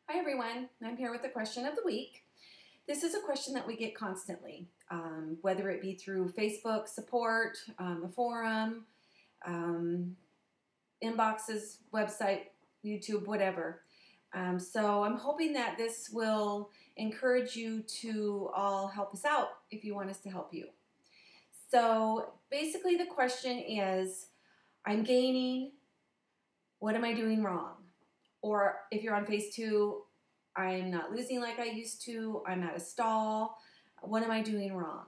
Hi everyone, I'm here with the question of the week. This is a question that we get constantly, whether it be through Facebook support, the forum, um, inboxes, website, YouTube, whatever. So I'm hoping that this will encourage you to all help us out if you want us to help you. So basically the question is, I'm gaining, what am I doing wrong? Or if you're on phase 2, I'm not losing like I used to, I'm at a stall, what am I doing wrong?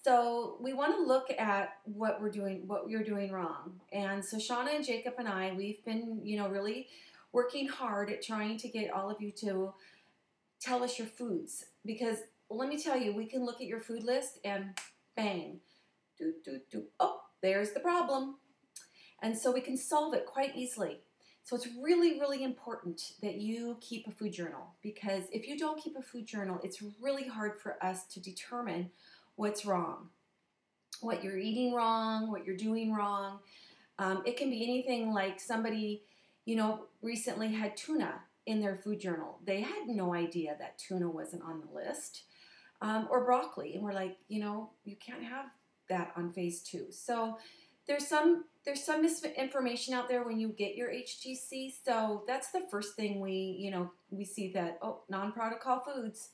So we want to look at what you're doing wrong. And so Shauna and Jacob and I, we've been, really working hard at trying to get all of you to tell us your foods. Because let me tell you, we can look at your food list and bang, oh, there's the problem. And so we can solve it quite easily. So it's really, really important that you keep a food journal, because if you don't keep a food journal, it's really hard for us to determine what's wrong, what you're eating wrong, what you're doing wrong. It can be anything like somebody, recently had tuna in their food journal. They had no idea that tuna wasn't on the list, or broccoli. And we're like, you can't have that on phase 2. So there's some misinformation out there when you get your hCG. So that's the first thing we see, that, non-protocol foods.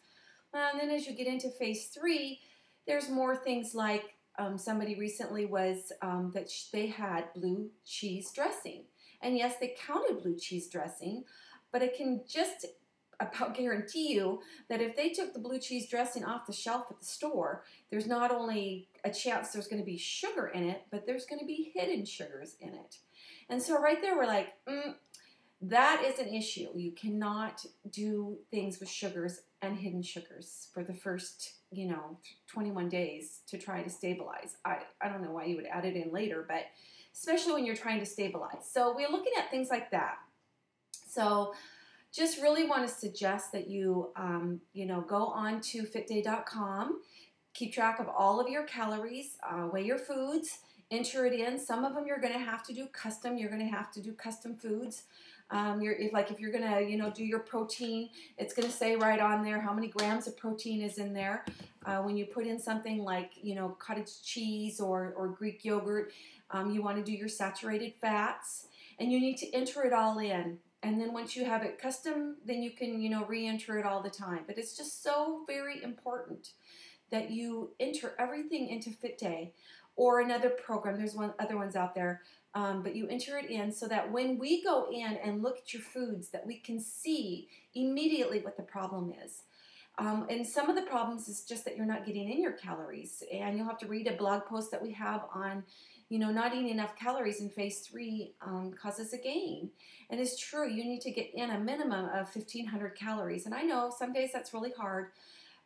And then as you get into phase 3, there's more things like somebody recently was that they had blue cheese dressing. And yes, they counted blue cheese dressing, but I can just about guarantee you that if they took the blue cheese dressing off the shelf at the store, there's not only a chance there's going to be sugar in it, but there's going to be hidden sugars in it. And so right there we're like, that is an issue. You cannot do things with sugars and hidden sugars for the first, 21 days to try to stabilize. I don't know why you would add it in later, but especially when you're trying to stabilize. So we're looking at things like that. So just really want to suggest that you, go on to fitday.com, keep track of all of your calories, weigh your foods, enter it in. Some of them you're going to have to do custom. You're going to have to do custom foods. If you're going to, do your protein, it's going to say right on there how many grams of protein is in there. When you put in something like, cottage cheese or Greek yogurt, you want to do your saturated fats, and you need to enter it all in. And then once you have it custom, then you can, re-enter it all the time. But it's just so very important that you enter everything into FitDay or another program. There's other ones out there. But you enter it in so that when we go in and look at your foods, that we can see immediately what the problem is. And some of the problems is just that you're not getting in your calories. And you'll have to read a blog post that we have on, not eating enough calories in phase 3 causes a gain. And it's true, you need to get in a minimum of 1,500 calories. And I know some days that's really hard,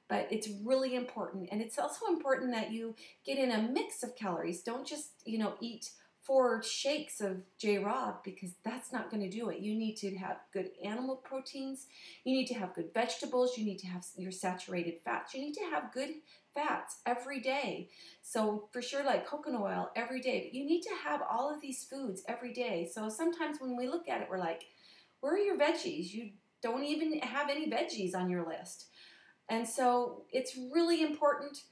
but it's really important. And it's also important that you get in a mix of calories. Don't just, eat 4 shakes of J-Rob, because that's not going to do it. You need to have good animal proteins. You need to have good vegetables. You need to have your saturated fats. You need to have good fats every day. So for sure, like coconut oil every day. But you need to have all of these foods every day. So sometimes when we look at it, we're like, where are your veggies? You don't even have any veggies on your list. And so it's really important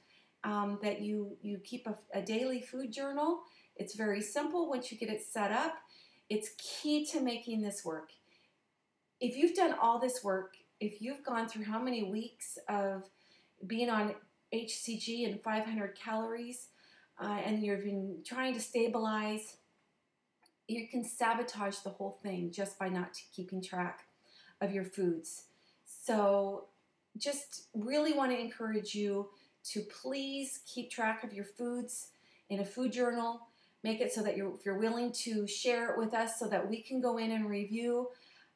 that you keep a daily food journal. It's very simple once you get it set up. It's key to making this work. If you've done all this work, if you've gone through how many weeks of being on hCG and 500 calories, and you've been trying to stabilize, you can sabotage the whole thing just by not keeping track of your foods. So just really want to encourage you to please keep track of your foods in a food journal. Make it so that if you're willing to share it with us so that we can go in and review,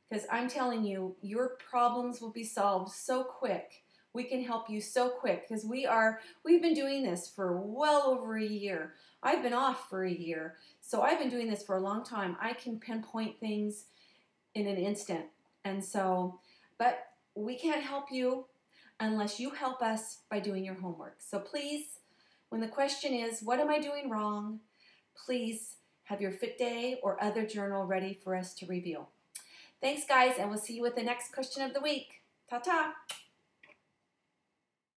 because I'm telling you, your problems will be solved so quick. We can help you so quick, because we've been doing this for well over a year. I've been off for a year, so I've been doing this for a long time. I can pinpoint things in an instant. And so, but we can't help you unless you help us by doing your homework. So please, when the question is, what am I doing wrong? Please have your FitDay or other journal ready for us to review. Thanks, guys, and we'll see you with the next question of the week. Ta-ta.